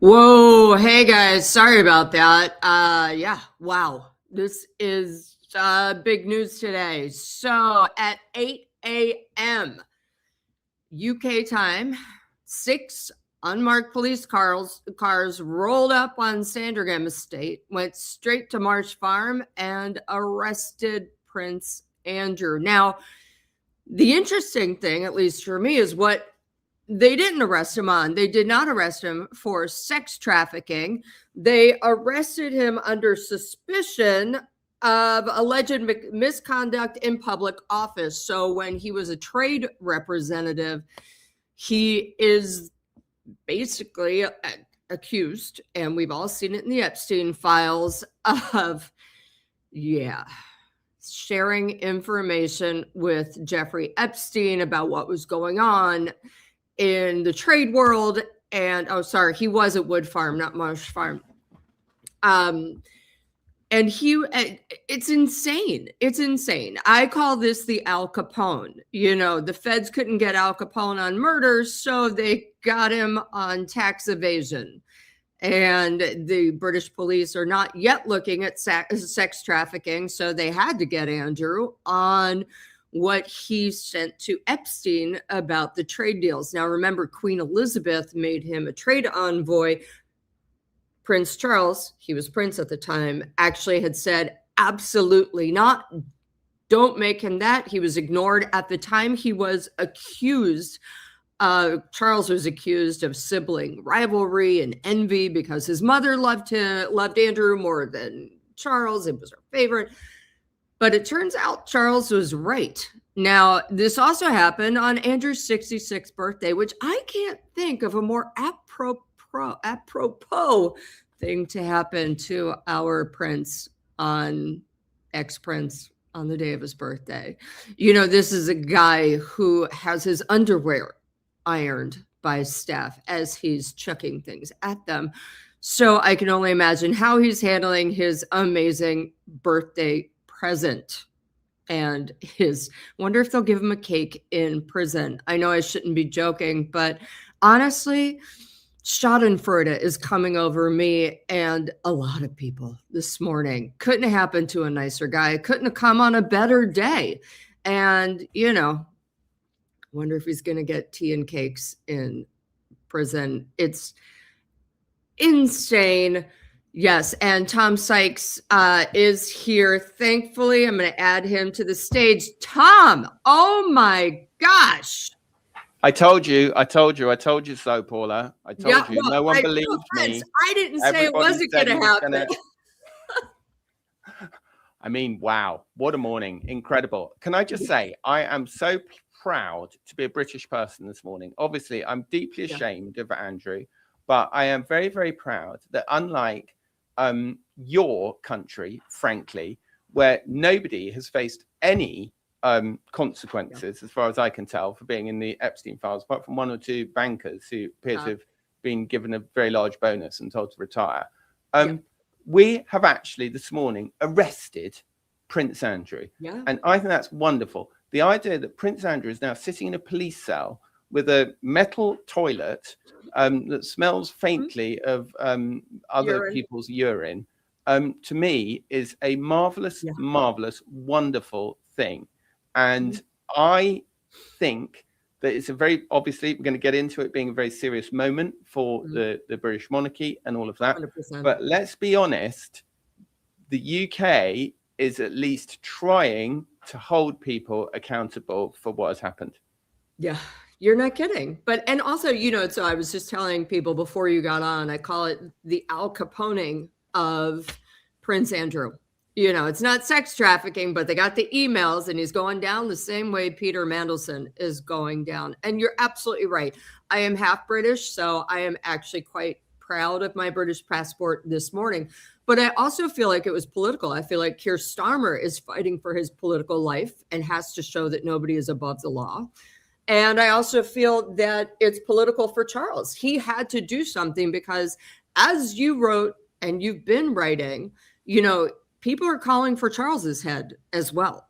Whoa, hey guys, sorry about that. Yeah, wow. This is big news today. So at 8 a.m. UK time, 6 unmarked police cars rolled up on Sandringham Estate, went straight to Marsh Farm, and arrested Prince Andrew. Now, the interesting thing, at least for me, is what they didn't arrest him on. They did not arrest him for sex trafficking. They arrested him under suspicion of alleged misconduct in public office. So when he was a trade representative, he is basically accused, and we've all seen it in the Epstein files, of, sharing information with Jeffrey Epstein about what was going on in the trade world. And he was at Wood Farm, not Marsh Farm. And it's insane. It's insane. I call this the Al Capone. The feds couldn't get Al Capone on murder, so they got him on tax evasion. And the British police are not yet looking at sex trafficking, so they had to get Andrew on what he sent to Epstein about the trade deals. Now, remember, Queen Elizabeth made him a trade envoy. Prince Charles, he was prince at the time, actually had said, absolutely not. Don't make him that. He was ignored. At the time he was accused, Charles was accused of sibling rivalry and envy because his mother loved Andrew more than Charles. It was her favorite. But it turns out Charles was right. Now, this also happened on Andrew's 66th birthday, which I can't think of a more apropos thing to happen to our prince ex-prince on the day of his birthday. This is a guy who has his underwear ironed by his staff as he's chucking things at them. So I can only imagine how he's handling his amazing birthday present, and wonder if they'll give him a cake in prison. I know I shouldn't be joking, but honestly, Schadenfreude is coming over me and a lot of people this morning. Couldn't have happened to a nicer guy. Couldn't have come on a better day. And, wonder if he's going to get tea and cakes in prison. It's insane. Yes, and Tom Sykes is here. Thankfully, I'm going to add him to the stage. Tom, oh my gosh. I told you so, Paula. I told you. No one believed me. I didn't say it wasn't going to happen. I mean, wow, what a morning. Incredible. Can I just say, I am so proud to be a British person this morning. Obviously, I'm deeply ashamed of Andrew, but I am very, very proud that unlike your country, frankly, where nobody has faced any consequences, as far as I can tell, for being in the Epstein files, apart from one or two bankers who appear to have been given a very large bonus and told to retire. We have actually this morning arrested Prince Andrew. And I think that's wonderful. The idea that Prince Andrew is now sitting in a police cell with a metal toilet that smells faintly of other people's urine, to me is a marvelous, wonderful thing. And I think that it's a very, obviously, we're going to get into it being a very serious moment for the British monarchy and all of that. 100%. But let's be honest, the UK is at least trying to hold people accountable for what has happened. Yeah, you're not kidding. And also, so I was just telling people before you got on, I call it the Al Capone of Prince Andrew. It's not sex trafficking, but they got the emails and he's going down the same way Peter Mandelson is going down. And you're absolutely right. I am half British, so I am actually quite proud of my British passport this morning. But I also feel like it was political. I feel like Keir Starmer is fighting for his political life and has to show that nobody is above the law. And I also feel that it's political for Charles. He had to do something because, as you wrote and you've been writing, people are calling for Charles's head as well.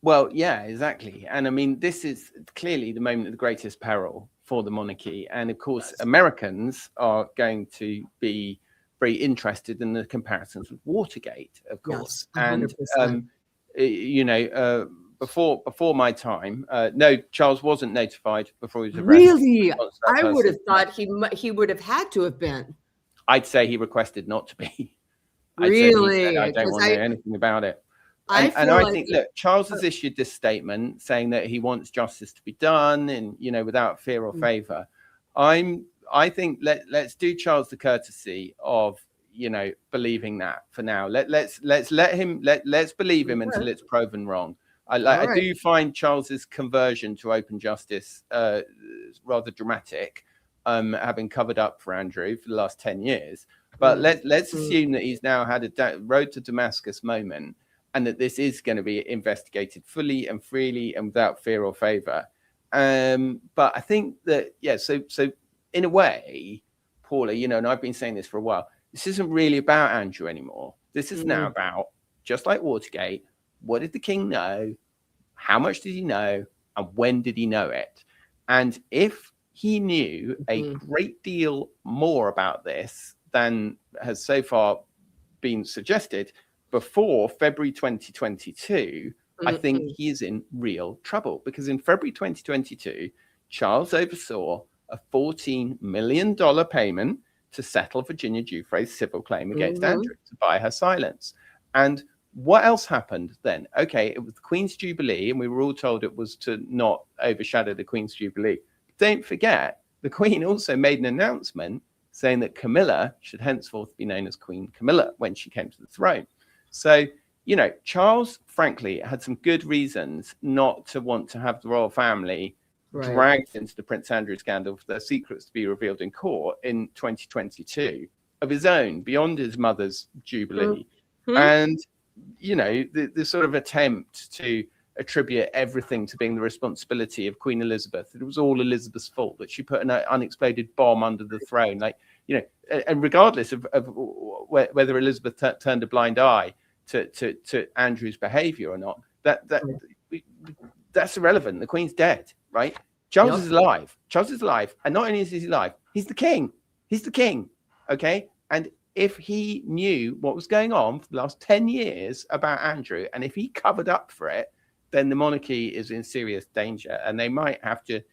Well, yeah, exactly. And I mean, this is clearly the moment of the greatest peril for the monarchy. And of course, Americans are going to be very interested in the comparisons with Watergate, of course. Yes, 100%. And, you know, before my time, no, Charles wasn't notified before he was arrested. Really? I would have thought he would have had to have been. I'd say he requested not to be. Really? I don't want to know anything about it. I think, look, Charles has issued this statement saying that he wants justice to be done, and you know, without fear or favor. I think let's do Charles the courtesy of, you know, believing that for now. Let's believe him until it's proven wrong. I do find Charles's conversion to open justice rather dramatic, having covered up for Andrew for the last 10 years. But let's assume that he's now had a road to Damascus moment, and that this is going to be investigated fully and freely and without fear or favor. But I think that, so in a way, Paula, you know, and I've been saying this for a while, this isn't really about Andrew anymore. This is now about, just like Watergate, what did the king know? How much did he know? And when did he know it? And if he knew a great deal more about this than has so far been suggested before February 2022, I think he is in real trouble, because in February 2022, Charles oversaw a $14 million payment to settle Virginia Giuffre's civil claim against Andrew to buy her silence. And what else happened then? Okay, it was the Queen's Jubilee, and we were all told it was to not overshadow the Queen's Jubilee. Don't forget, the Queen also made an announcement saying that Camilla should henceforth be known as Queen Camilla when she came to the throne. So, you know, Charles, frankly, had some good reasons not to want to have the royal family dragged into the Prince Andrew scandal for their secrets to be revealed in court in 2022 of his own, beyond his mother's Jubilee. And, you know, the sort of attempt to attribute everything to being the responsibility of Queen Elizabeth. It was all Elizabeth's fault that she put an unexploded bomb under the throne. Like, you know, and regardless of whether Elizabeth turned a blind eye to Andrew's behavior or not, that's irrelevant. The Queen's dead, right? Charles is alive. Charles is alive. And not only is he alive, he's the king. He's the king. Okay. And if he knew what was going on for the last 10 years about Andrew, and if he covered up for it, then the monarchy is in serious danger, and they might have to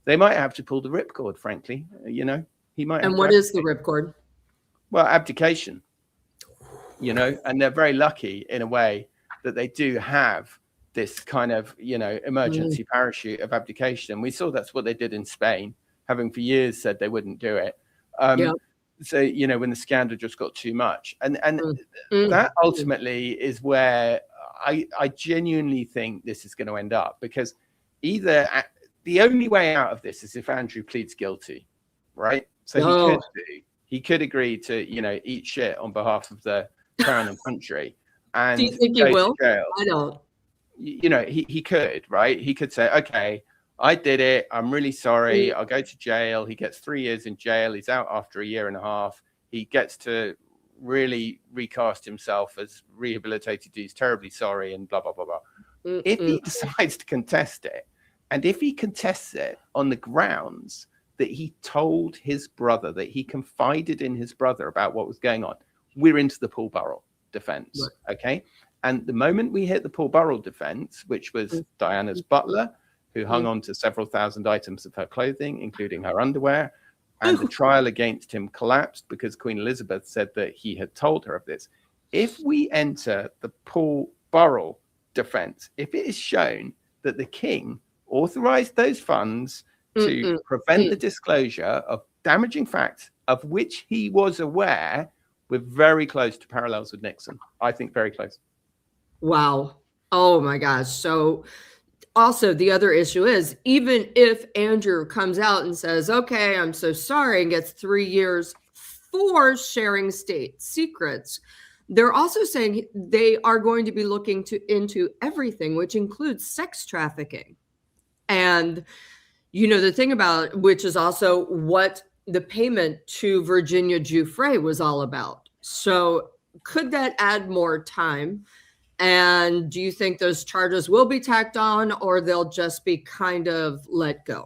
pull the ripcord, frankly. You know, he might. And what is the ripcord? Well, abdication. You know, and they're very lucky in a way that they do have this kind of, you know, emergency parachute of abdication. We saw that's what they did in Spain, having for years said they wouldn't do it. So, you know, when the scandal just got too much, and that ultimately is where I genuinely think this is going to end up, because either the only way out of this is if Andrew pleads guilty, right? So he could agree to, you know, eat shit on behalf of the crown and country. And do you think he will? I don't. You know, he could, right? He could say, okay, I did it. I'm really sorry. I'll go to jail. He gets 3 years in jail. He's out after a year and a half. He gets to really recast himself as rehabilitated. He's terribly sorry and blah, blah, blah, blah. If he decides to contest it, and if he contests it on the grounds that he told his brother, that he confided in his brother about what was going on, we're into the Paul Burrell defense. Right. Okay. And the moment we hit the Paul Burrell defense, which was Diana's butler, who hung on to several thousand items of her clothing, including her underwear, and the trial against him collapsed because Queen Elizabeth said that he had told her of this. If we enter the Paul Burrell defense, if it is shown that the king authorized those funds to prevent the disclosure of damaging facts of which he was aware, we're very close to parallels with Nixon. I think very close. Wow. Oh my gosh. So also the other issue is, even if Andrew comes out and says, okay, I'm so sorry, and gets 3 years for sharing state secrets, they're also saying they are going to be looking into everything, which includes sex trafficking. And, you know, the thing about, which is also what the payment to Virginia Giuffre was all about. So could that add more time? And do you think those charges will be tacked on, or they'll just be kind of let go?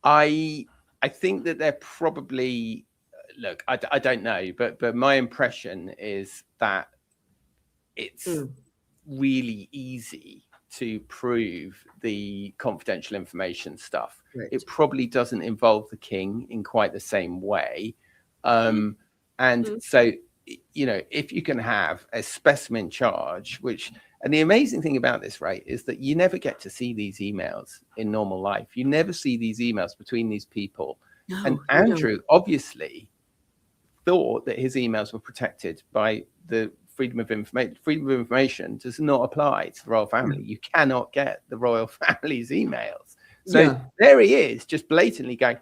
I think that they're probably, look, I don't know, but my impression is that it's really easy to prove the confidential information stuff. Right. It probably doesn't involve the king in quite the same way. So, you know, if you can have a specimen charge, and the amazing thing about this, right, is that you never get to see these emails in normal life. You never see these emails between these people. No, and Andrew obviously thought that his emails were protected by the freedom of information. Freedom of information does not apply to the royal family. You cannot get the royal family's emails. So there he is, just blatantly going,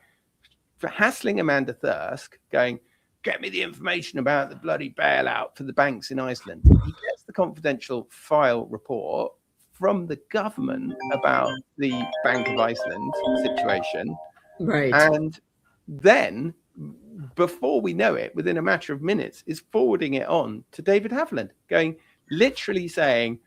for hassling Amanda Thirsk, going, get me the information about the bloody bailout for the banks in Iceland. He gets the confidential file report from the government about the Bank of Iceland situation. Right. And then, before we know it, within a matter of minutes, is forwarding it on to David Haviland, going, literally saying,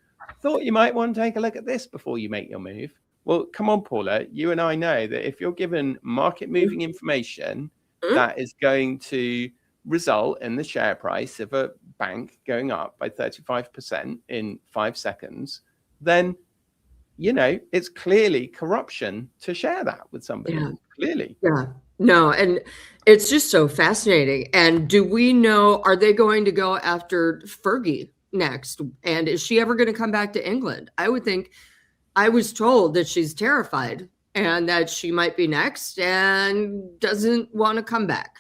thought you might want to take a look at this before you make your move. Well, come on, Paula, you and I know that if you're given market moving information that is going to result in the share price of a bank going up by 35% in 5 seconds, then, you know, it's clearly corruption to share that with somebody. Clearly. No, and it's just so fascinating. And do we know, are they going to go after Fergie next? And is she ever going to come back to England? I would think, I was told that she's terrified and that she might be next and doesn't want to come back.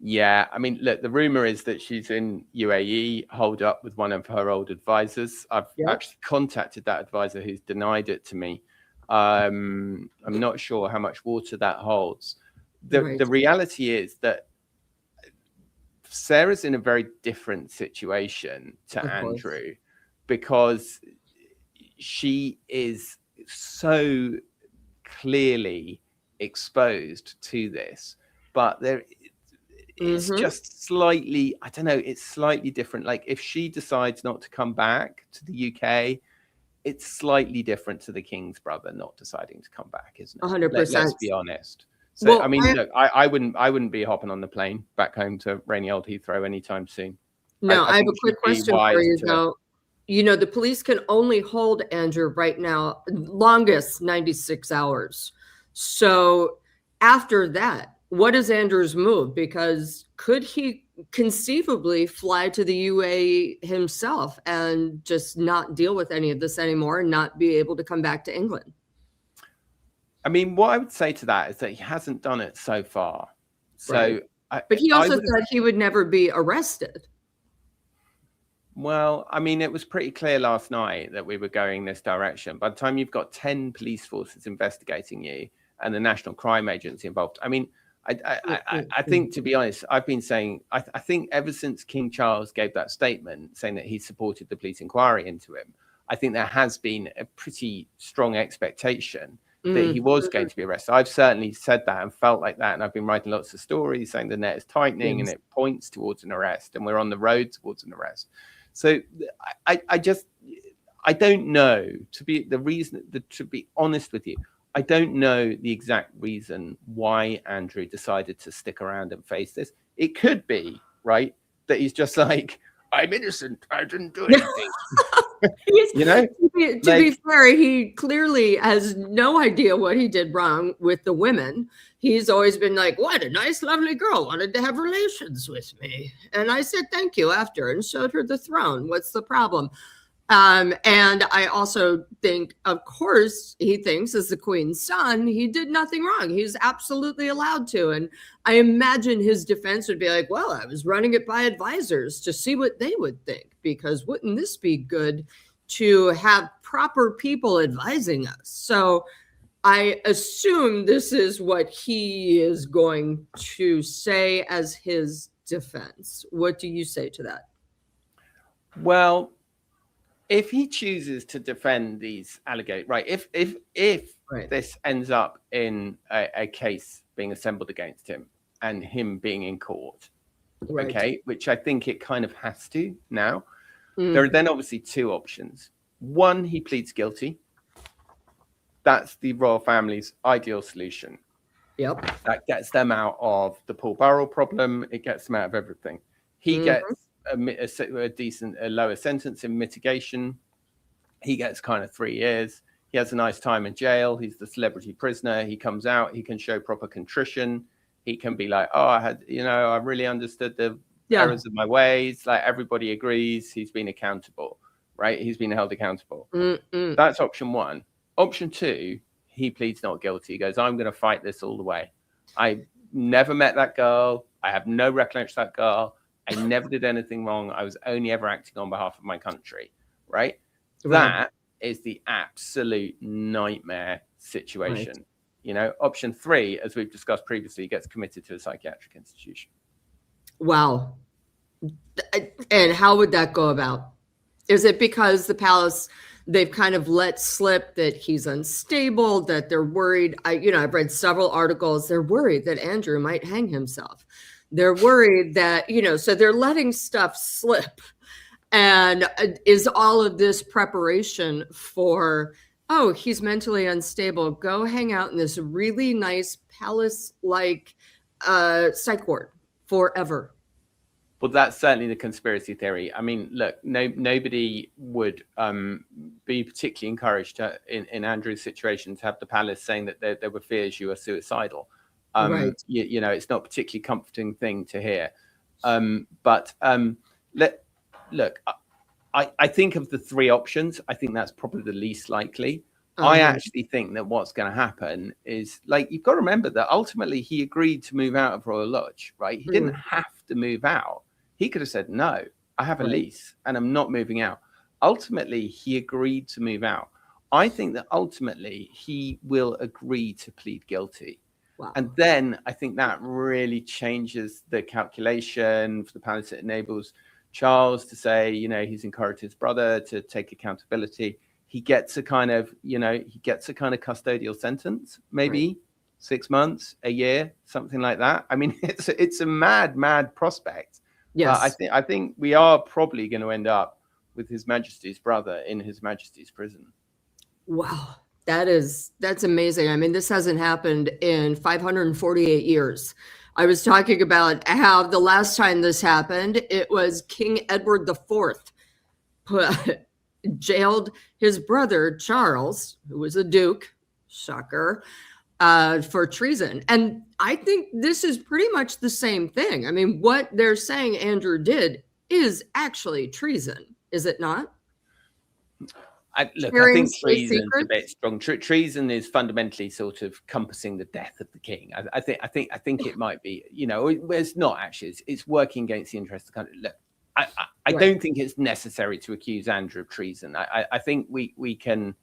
Yeah, I mean, look, the rumor is that she's in UAE, holed up with one of her old advisors. I've actually contacted that advisor who's denied it to me. I'm not sure how much water that holds. The reality is that Sarah's in a very different situation to Andrew, because she is so clearly exposed to this, but it's just slightly, I don't know, it's slightly different. Like if she decides not to come back to the UK, it's slightly different to the king's brother not deciding to come back, isn't it? 100%. Let's be honest. So, well, I mean, look, I wouldn't be hopping on the plane back home to rainy old Heathrow anytime soon. No, I have a quick question for you, though. You know, the police can only hold Andrew right now, longest 96 hours. So after that, what is Andrew's move? Because could he conceivably fly to the UAE himself and just not deal with any of this anymore and not be able to come back to England? I mean, what I would say to that is that he hasn't done it so far. So, but he also said he would never be arrested. Well, I mean, it was pretty clear last night that we were going this direction. By the time you've got 10 police forces investigating you and the National Crime Agency involved, I mean, I think, to be honest, I've been saying, I think ever since King Charles gave that statement saying that he supported the police inquiry into him, I think there has been a pretty strong expectation that he was going to be arrested. I've certainly said that and felt like that. And I've been writing lots of stories saying the net is tightening and it points towards an arrest and we're on the road towards an arrest. So I don't know, to be honest with you, I don't know the exact reason why Andrew decided to stick around and face this. It could be, right, that he's just like, I'm innocent, I didn't do anything. You know, to be fair, he clearly has no idea what he did wrong with the women. He's always been like, what a nice, lovely girl wanted to have relations with me. And I said, thank you after, and showed her the throne. What's the problem? And I also think, of course, he thinks as the Queen's son, he did nothing wrong. He's absolutely allowed to. And I imagine his defense would be like, well, I was running it by advisors to see what they would think, because wouldn't this be good to have proper people advising us? So I assume this is what he is going to say as his defense. What do you say to that? Well, if he chooses to defend these allegations, right? If this ends up in a case being assembled against him and him being in court, okay, which I think it kind of has to now, there are then obviously two options. One, he pleads guilty. That's the royal family's ideal solution. Yep. That gets them out of the Paul Burrell problem. It gets them out of everything. He gets a lower sentence in mitigation. He gets kind of 3 years. He has a nice time in jail. He's the celebrity prisoner. He comes out. He can show proper contrition. He can be like, oh, I really understood the errors of my ways. Like, everybody agrees he's been accountable, right? He's been held accountable. That's option one. Option two, he pleads not guilty. He goes, I'm going to fight this all the way. I never met that girl. I have no recollection of that girl. I never did anything wrong. I was only ever acting on behalf of my country, right? That is the absolute nightmare situation. Right. You know, option three, as we've discussed previously, gets committed to a psychiatric institution. Wow. And how would that go about? Is it because the palace, they've kind of let slip that he's unstable, that they're worried? I've read several articles. They're worried that Andrew might hang himself. They're worried that, so they're letting stuff slip. And is all of this preparation for, oh, he's mentally unstable, go hang out in this really nice palace-like psych ward forever? Well, that's certainly the conspiracy theory. I mean, look, nobody would be particularly encouraged in Andrew's situation to have the palace saying that there were fears you were suicidal. Right. It's not a particularly comforting thing to hear. Look, I think of the three options, I think that's probably the least likely. I actually think that what's going to happen is, like, you've got to remember that ultimately he agreed to move out of Royal Lodge, right? He didn't have to move out. He could have said, no, I have a lease and I'm not moving out. Ultimately, he agreed to move out. I think that ultimately he will agree to plead guilty. Wow. And then I think that really changes the calculation for the palace. It enables Charles to say, he's encouraged his brother to take accountability. He gets a kind of custodial sentence, maybe 6 months, a year, something like that. I mean, it's a mad prospect. Yes. I think we are probably going to end up with His Majesty's brother in His Majesty's prison. Wow. That's amazing. I mean, this hasn't happened in 548 years. I was talking about how the last time this happened, it was King Edward IV jailed his brother, Charles, who was a duke, shocker, for treason. And I think this is pretty much the same thing. I mean, what they're saying Andrew did is actually treason, is it not? I think treason's a bit strong. Treason is fundamentally sort of compassing the death of the king. I think it might be, it's not actually. It's working against the interest of the country. Look, I don't think it's necessary to accuse Andrew of treason. I think we can.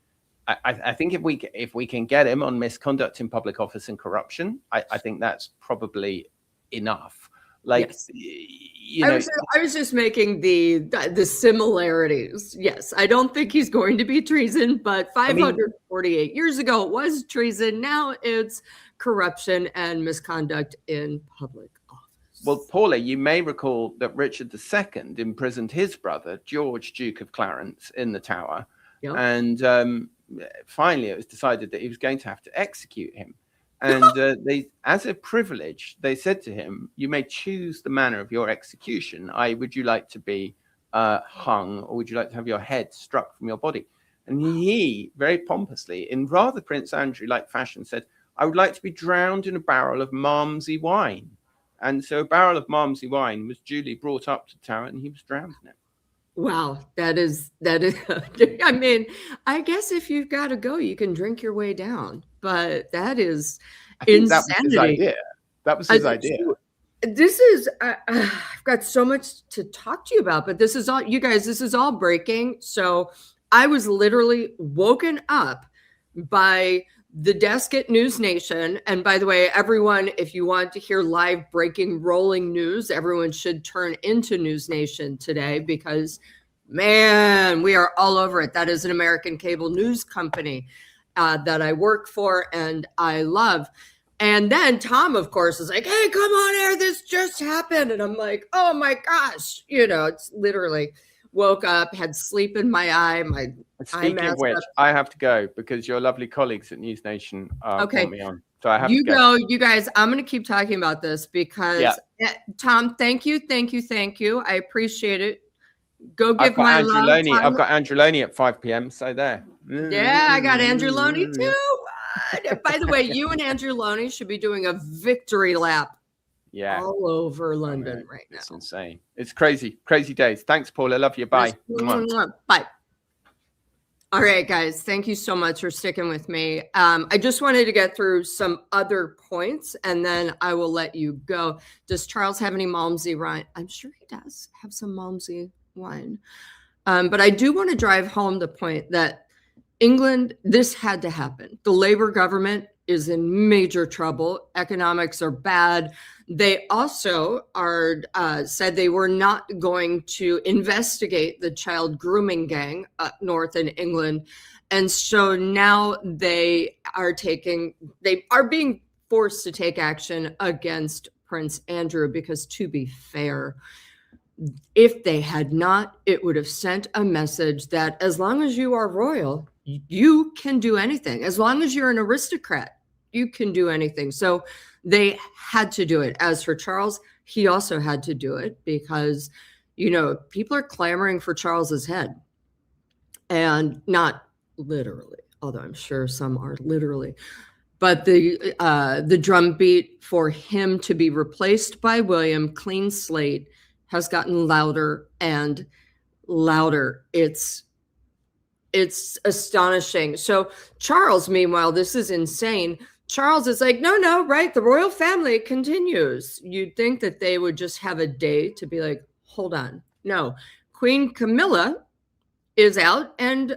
I think if we can get him on misconduct in public office and corruption, I think that's probably enough. Like, yes. I was just making the similarities. Yes, I don't think he's going to be treason, but 548 years ago it was treason. Now it's corruption and misconduct in public office. Well, Paula, you may recall that Richard II imprisoned his brother, George, Duke of Clarence, in the Tower. Yep. And finally it was decided that he was going to have to execute him. And they, as a privilege, they said to him, you may choose the manner of your execution. Would you like to be hung, or would you like to have your head struck from your body? And he, very pompously, in rather Prince Andrew-like fashion, said, I would like to be drowned in a barrel of Malmsey wine. And so a barrel of Malmsey wine was duly brought up to the Tower, and he was drowned in it. Wow, that is. I mean, I guess if you've got to go, you can drink your way down. But that is insanity. That was his idea. This is. I've got so much to talk to you about, but this is all, you guys. This is all breaking. So I was literally woken up by the desk at NewsNation. And by the way, everyone, if you want to hear live breaking rolling news, everyone should turn into NewsNation today, because, man, we are all over it. That is an American cable news company that I work for and I love. And then Tom, of course, is like, hey, come on air, this just happened. And I'm like, oh my gosh, it's literally, woke up, had sleep in my eye, my Speaking of which, I have to go because your lovely colleagues at NewsNation want me on. So I have to go. You guys, I'm going to keep talking about this because Tom, thank you. I appreciate it. Go give my Andrew love. Loney. I've got Andrew Loney at 5 p.m. So there. Yeah, I got Andrew Loney too. By the way, you and Andrew Loney should be doing a victory lap. Yeah, all over London right now. It's insane. It's crazy days. Thanks, Paula. Love you. Bye. Bye. All right, guys. Thank you so much for sticking with me. I just wanted to get through some other points, and then I will let you go. Does Charles have any Malmsey wine? I'm sure he does have some Malmsey wine. But I do want to drive home the point that England, this had to happen. The Labour government is in major trouble. Economics are bad. They also are said they were not going to investigate the child grooming gang up north in England. And so now they are being forced to take action against Prince Andrew because, to be fair, if they had not, it would have sent a message that as long as you are royal, you can do anything. As long as you're an aristocrat, you can do anything. So they had to do it. As for Charles, he also had to do it because, people are clamoring for Charles's head, and not literally, although I'm sure some are literally, but the drumbeat for him to be replaced by William, clean slate, has gotten louder and louder. It's astonishing. So Charles, meanwhile, this is insane. Charles is like, no, right? The royal family continues. You'd think that they would just have a day to be like, hold on. No, Queen Camilla is out and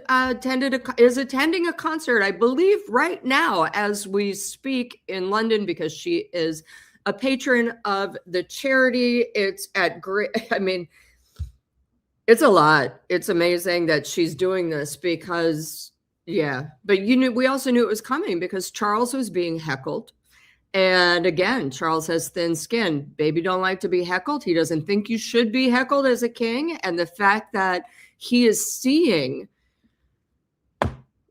is attending a concert, I believe, right now as we speak in London, because she is a patron of the charity. It's at great. I mean, it's a lot. It's amazing that she's doing this because, but we also knew it was coming because Charles was being heckled. And again, Charles has thin skin. Baby don't like to be heckled. He doesn't think you should be heckled as a king. And the fact that he is seeing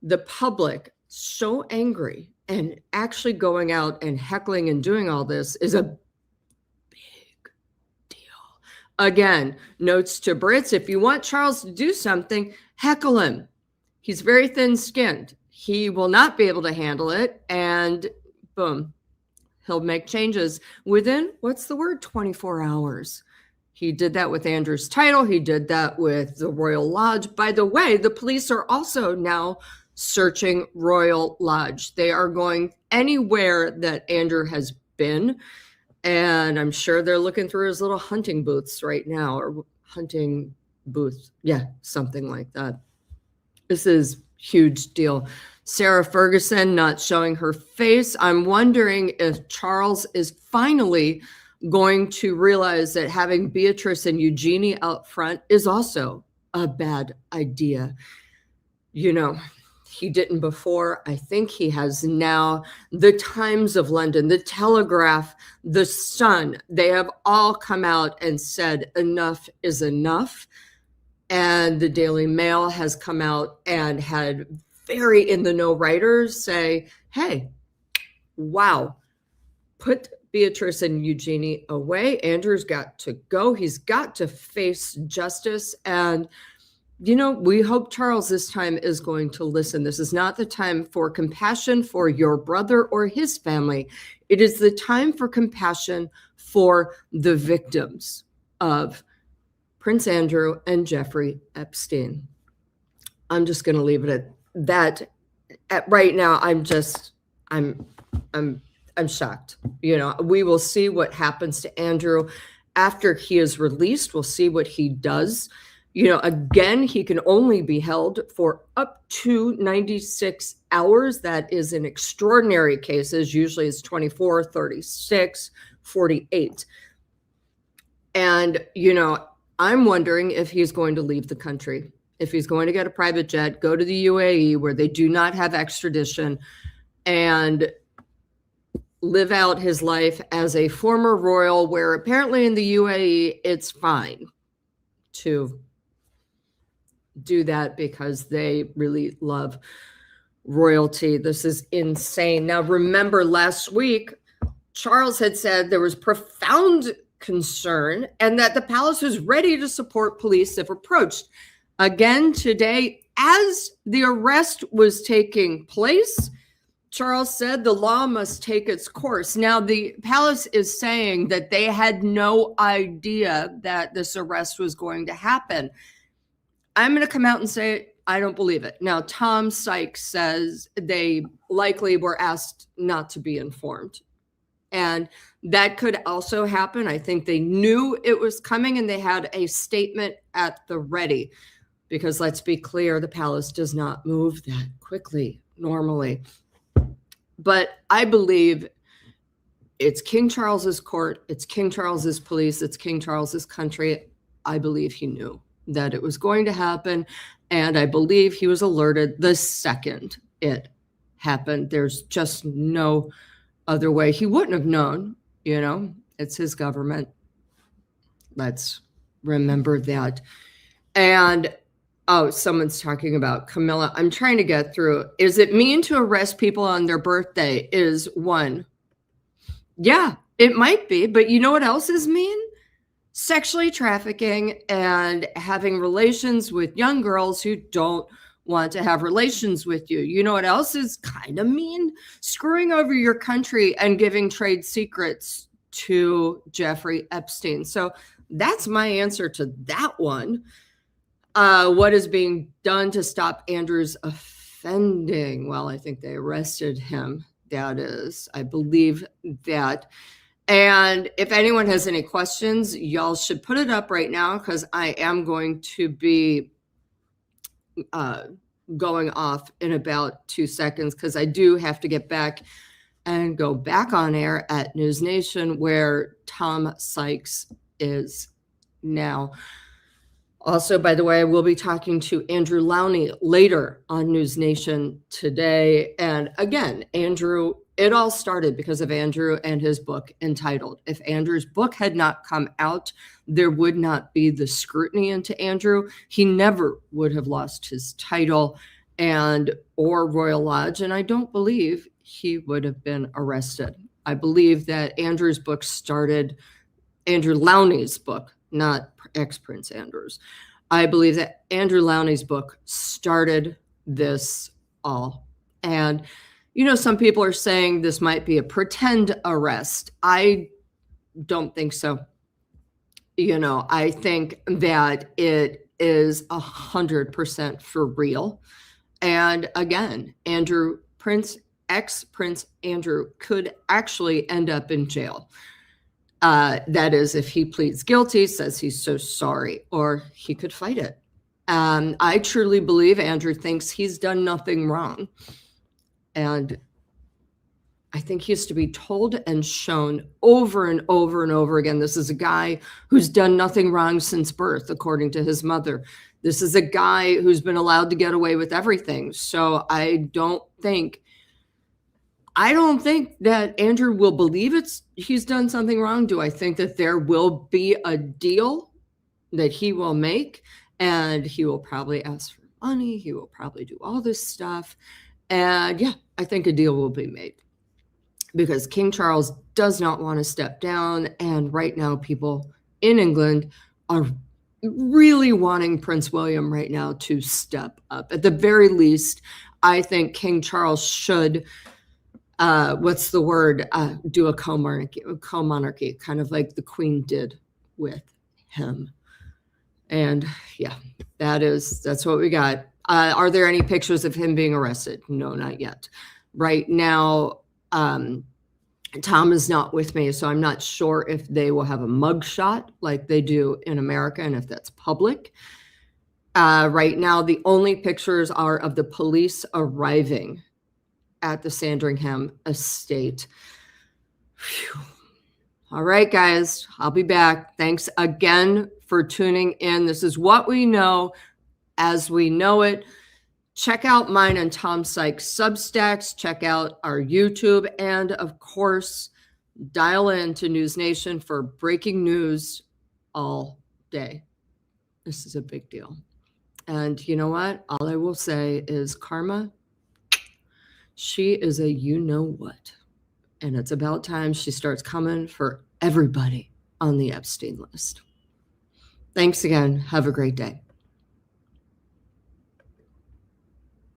the public so angry and actually going out and heckling and doing all this is a big deal. Again, notes to Brits, if you want Charles to do something, heckle him. He's very thin-skinned. He will not be able to handle it. And boom, he'll make changes within, 24 hours. He did that with Andrew's title. He did that with the Royal Lodge. By the way, the police are also now searching Royal Lodge. They are going anywhere that Andrew has been. And I'm sure they're looking through his little hunting booths right now, or hunting booths. Yeah, something like that. This is huge deal. Sarah Ferguson not showing her face. I'm wondering if Charles is finally going to realize that having Beatrice and Eugenie out front is also a bad idea. He didn't before. I think he has now. The Times of London, the Telegraph, the Sun, they have all come out and said enough is enough. And the Daily Mail has come out and had very in the know writers say, hey, wow, put Beatrice and Eugenie away. Andrew's got to go. He's got to face justice. And, we hope Charles this time is going to listen. This is not the time for compassion for your brother or his family. It is the time for compassion for the victims of Prince Andrew and Jeffrey Epstein. I'm just going to leave it at that. Right now, I'm shocked. We will see what happens to Andrew after he is released. We'll see what he does. Again, he can only be held for up to 96 hours. That is in extraordinary cases. Usually it's 24, 36, 48. And, I'm wondering if he's going to leave the country, if he's going to get a private jet, go to the UAE where they do not have extradition, and live out his life as a former royal, where apparently in the UAE it's fine to do that because they really love royalty. This is insane. Now, remember last week, Charles had said there was profound concern and that the palace was ready to support police if approached. Again, today, as the arrest was taking place, Charles said the law must take its course. Now, the palace is saying that they had no idea that this arrest was going to happen. I'm going to come out and say, I don't believe it. Now, Tom Sykes says they likely were asked not to be informed. And that could also happen. I think they knew it was coming and they had a statement at the ready. Because let's be clear, the palace does not move that quickly normally. But I believe it's King Charles's court, it's King Charles's police, it's King Charles's country. I believe he knew that it was going to happen. And I believe he was alerted the second it happened. There's just no other way. He wouldn't have known, it's his government. Let's remember that. And someone's talking about Camilla. I'm trying to get through. Is it mean to arrest people on their birthday? Is one. Yeah, it might be. But you know what else is mean? Sexually trafficking and having relations with young girls who don't want to have relations with you. You know what else is kind of mean? Screwing over your country and giving trade secrets to Jeffrey Epstein. So that's my answer to that one. What is being done to stop Andrew's offending? Well, I think they arrested him. That is, I believe that. And if anyone has any questions, y'all should put it up right now because I am going to be going off in about 2 seconds because I do have to get back and go back on air at NewsNation where Tom Sykes is now. Also, by the way, I will be talking to Andrew Lowney later on NewsNation today. And again, Andrew, it all started because of Andrew and his book entitled. If Andrew's book had not come out, there would not be the scrutiny into Andrew. He never would have lost his title or Royal Lodge. And I don't believe he would have been arrested. I believe that Andrew's book started, Andrew Lowney's book, not ex-Prince Andrew's. I believe that Andrew Lowney's book started this all. And, some people are saying this might be a pretend arrest. I don't think so. I think that it is 100% for real. And again, ex-Prince Andrew could actually end up in jail. That is, if he pleads guilty, says he's so sorry, or he could fight it. I truly believe Andrew thinks he's done nothing wrong. And I think he has to be told and shown over and over and over again. This is a guy who's done nothing wrong since birth, according to his mother. This is a guy who's been allowed to get away with everything. So I don't think that Andrew will believe he's done something wrong. Do I think that there will be a deal that he will make and he will probably ask for money? He will probably do all this stuff. And yeah, I think a deal will be made because King Charles does not want to step down. And right now, people in England are really wanting Prince William right now to step up. At the very least, I think King Charles should do a co-monarchy, kind of like the Queen did with him. And yeah, that's what we got. Are there any pictures of him being arrested? No, not yet. Right now, Tom is not with me, so I'm not sure if they will have a mugshot like they do in America and if that's public. Right now, the only pictures are of the police arriving at the Sandringham estate. Whew. All right, guys, I'll be back. Thanks again for tuning in. This is what we know as we know it. Check out mine and Tom Sykes Substacks. Check out our YouTube. And of course, dial in to NewsNation for breaking news all day. This is a big deal. And you know what? All I will say is karma, she is a you-know-what. And it's about time she starts coming for everybody on the Epstein list. Thanks again. Have a great day.